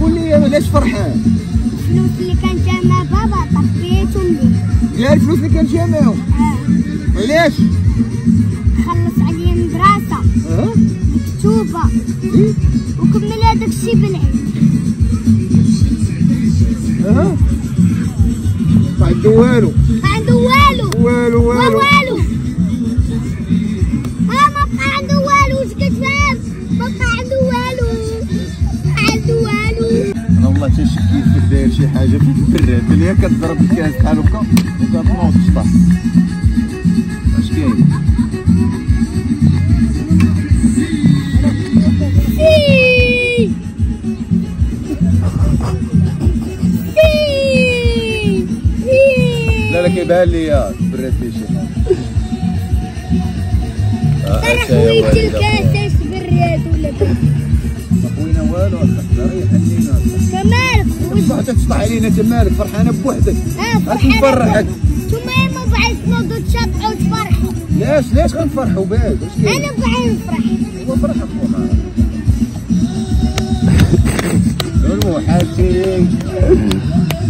قول لي علاش فرحان؟ الفلوس اللي كان جامع بابا طفيتهم ليه. يا الفلوس اللي كان جامعهم؟ علاش؟ خلص عليا المدرسة مكتوبة وكمل هذاك الشي بالعيد. ما عنده والو. ما عنده والو. والو والو والو. ما بقى عنده والو. واش كتفهم؟ ما بقى عنده والو. ما عنده والو. انا والله تنشك كيف داير شي حاجه في البراد اللي هي كتضرب الكاس بحال هكا وكتنوض تشطح. اش كاين؟ لا كيبان لي براد فيه شي حاجه. خويت الكاساس براد ولا براد؟ ما خوينا والو ريح علينا. كمالك واش تشطح علينا انت مالك فرحانه بوحدك؟ اش نفرحك؟ نتوما ما بعد تنوضوا تشطحوا وتفرحوا. ليش غنفرحوا بعد؟ واش كاين؟ انا بعد نفرح. هو فرح اخويا. المحاكي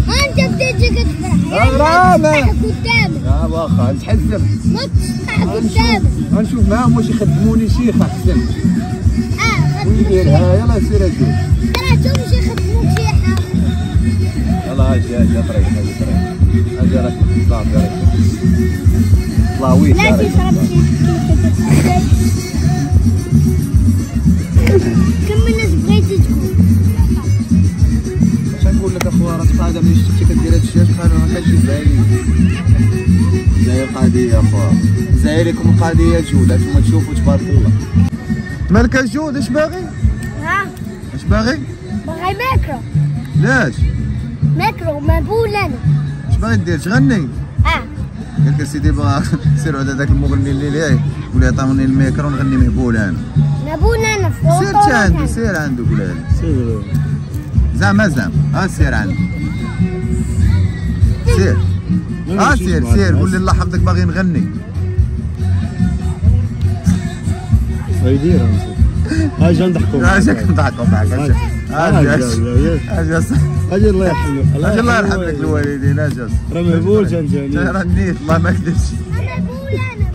انت بتجي كتفرح. راما قدامك. واخا نتحزم. ما تشطح قدامك. غنشوف معاهم واش يخدموني شيخ احسن. ويديرها يلا سير اجي. تراهم شي يخدموك شي حاجه. يلا اجي طريق اجي راك صافي راك طلاويت. لا تشرب شي كم الناس بغيتي تكون. اش نقول لك اخويا راك قاعده ملي شفتي كدير هاد الشيء قالوا ما كانش زايد. زي القضيه اخويا زي لكم القضيه جوده نتوما تشوفوا تبارك الله. مالك يا جود اش باغي؟ اش باغي؟ باغي ماكرو. لاش؟ ماكرو مبول انا. اش باغي دير تغني؟ قال لك سيدي بغا سير عند هذاك المغني اللي ليه قول له عطاوني الميكرو نغني مهبول انا. مهبول انا سير عنده سير عنده قول له سير زعما سير عنده سير سير قول لي الله يحفظك باغي نغني. يدير اجي نضحكوا معاك اجي الله يرحم الله يرحم لك الوالدين. اجي راه مهبول جاني راه نيت الله ما كذبش. مهبول انا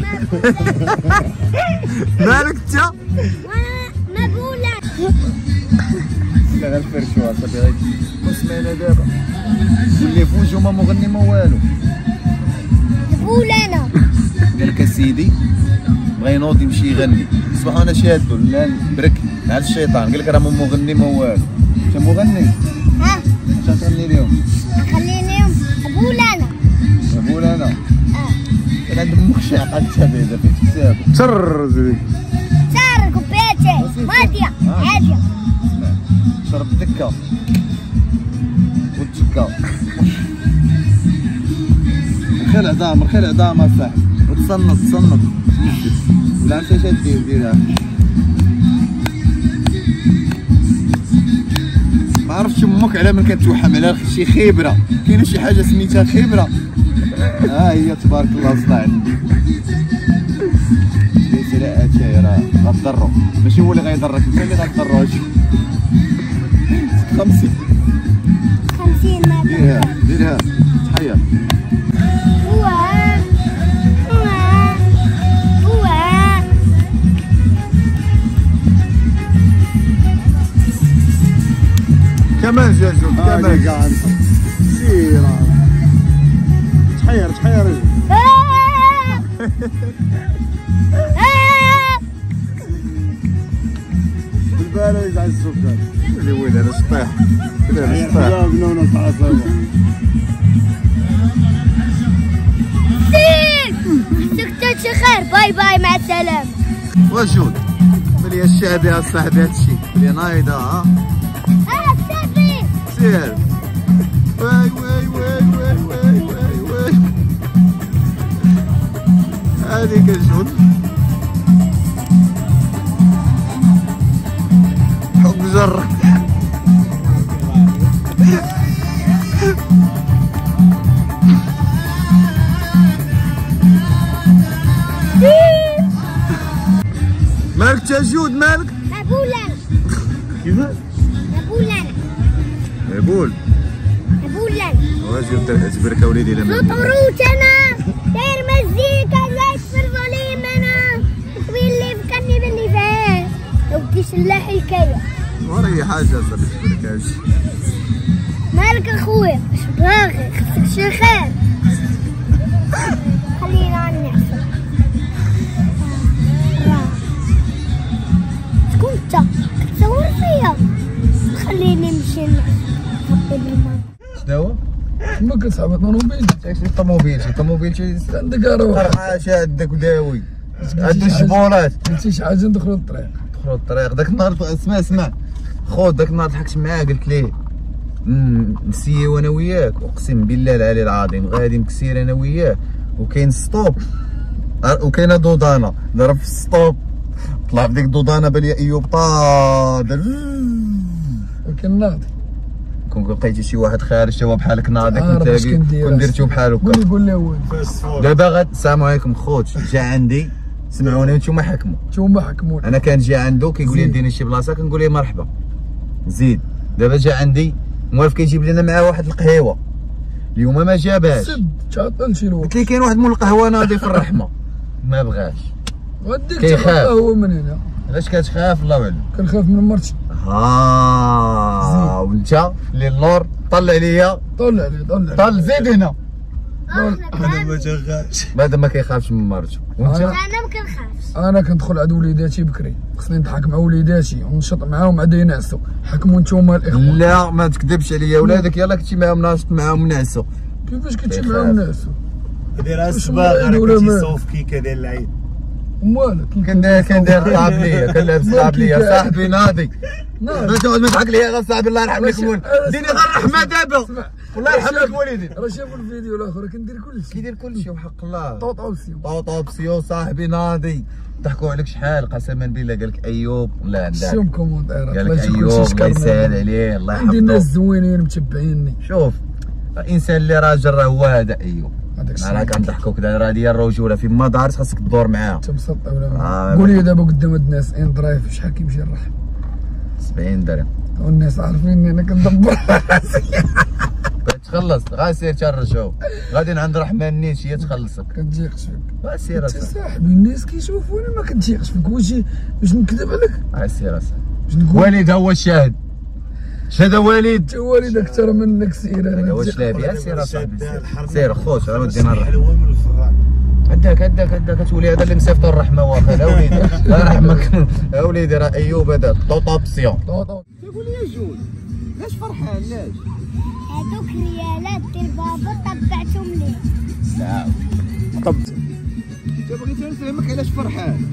مالك انت؟ مهبول انا. لا غنفرشوها صافي غير سمعنا دابا واللي فوج وما مغني ما والو. مهبول انا. قال لك اسيدي بغا ينوض يمشي يغني صباح انا شادو لا برك على الشيطان قال لك راه مغني ما والو. انت مغني؟ اش غتغني لهم؟ نخلي لهم مهبول انا. مهبول انا؟ كان عندهم مخشعقه انت بعدا فين تكتاب تر زوي صار كوبيتي ماضيه عاديه. شرب دكه وتكا خير عظام اصاحبي وتصنط ولا انت اش ديرها. ما عرفتش امك على من كتوحم على شي خبره. كاينه شي حاجه سميتها خبره. هي تبارك الله صنع عندي. ليس لا اتاي راه غتضرو ماشي هو اللي غيضرك انت اللي غتضرو. 50 ما ديرها تحيا. كمان جاجو كمان قاعد سير تحير بالبالة يزعل السكر اللي وين انا سطيح يا بنونا صعصة سكتت شي خير. باي مع السلامة. وجود ملي الشعبي اصاحبي هادشي ملي نايضة صافي سير. واي هذيك الجود حق جرة مالك تجود مالك؟ مهبول انا. كيفاش؟ مهبول انا. البول بولا واجي تبرك وليدي لما صوت عروت انا داير مزيكا لاش في الظليم انا طويل اللي فكرني باللي فات لو تسلح الكيا وري حاجه صاحبي تبرك مالك اخويا اش باغي خصك شي خير خلينا نعسل شكون انت كتصور فيا خليني نمشي نحطي بالماء شنو ما كتسحب الطوموبيل شي طوموبيل شي عندك اروح حاجه عندك وداوي عندو الجبورات قلتي شي حاجه ندخلوا للطريق دخلوا الطريق داك النهار اسمع خو داك النهار ضحكت معاه قلت ليه مسيي وانا وياك اقسم بالله العلي العظيم غادي مكسير انا وياه وكاين ستوب وكاينه دودانه ضرب في الستوب طلع بديك الدودانه بالي ايوب طاد ولكن ناضي كون لقيتي شي واحد خارج توا بحالك ناضي باش كندير كون درتو بحالو قول لي وين دابا السلام عليكم خوت جا عندي سمعوني وانتم حكموا نتوما حكموني انا كان جا عنده كيقول لي ديني شي بلاصه كنقول له مرحبا زيد دابا جا عندي موالف كيجيب لنا معاه واحد القهيوه اليوم ما جابهاش سد تعطل شي قلت لي كاين واحد مول القهوه ناضي في الرحمه ما بغاش غديك كيخاف. هو من هنا علاش كتخاف الله اعلم كنخاف من مرتي وانت اللي اللور طلع ليا طلع لي طل زيد هنا انا ما تنخافش بعد ما كيخافش من مرته وانت انا ما كنخافش انا كندخل عند وليداتي بكري خصني نضحك مع وليداتي ونشط معاهم عاد ينعسوا حكموا نتوما الاخوان لا ما تكذبش عليا ولادك يلا كنتي معاهم ناشط معاهم نعسوا كيفاش كنتي معاهم نعسوا داير الصباغ راه كنتي صوف كيكه ديال العيد مالك كان داير طابليه كان لابس طابليه صاحبي ناضي ما تقعد ما تضحك لي غير صاحبي الله يرحم لك ديني غير الرحمه دابا والله يرحم لك والدي راه شافوا الفيديو الاخر كندير كلشي كيدير كلشي وحق الله طوطو بسيو صاحبي ناضي ضحكوا عليك شحال قسما بالله قال لك ايوب لا عندك شوف كومونتيرات قال لك ايوب الله يسهل عليه الله عندي ناس يحفظه زوينين متبعيني شوف الانسان اللي راجل راه هو هذا ايوب هذاك الشيء راه كنضحكوا كذا راه ديال الرجوله فين ما دارت خاصك تدور معاها انت مسطع ولا قول لي دابا قدام هاد الناس ان درايف شحال كيمشي الرحم 70 درهم والناس عارفيني انا كندبر تخلص غاسير ترجعوا غادي عند الرحمن نيش هي تخلصك كتجيقش فيك غاسير انت صاحبي الناس كيشوفوني ما كنتيقش فيك واش نكذب عليك غاسير واش نقول والد هو الشاهد شهد والد انت والد اكثر منك سير هذا هو الشلابي سير اصاحبي سير خوش راه ودينا الرحمه حلوه من الفران هداك تولي هذا اللي مسافط الرحمه واخا لا وليدي لا رحمك يا وليدي راه ايوب هذا طوطابسيون طوطو قول لي جول علاش فرحان علاش هذوك ريالات ديال بابا طبعتهم ليه لا طب انت بغيت نفهمك علاش فرحان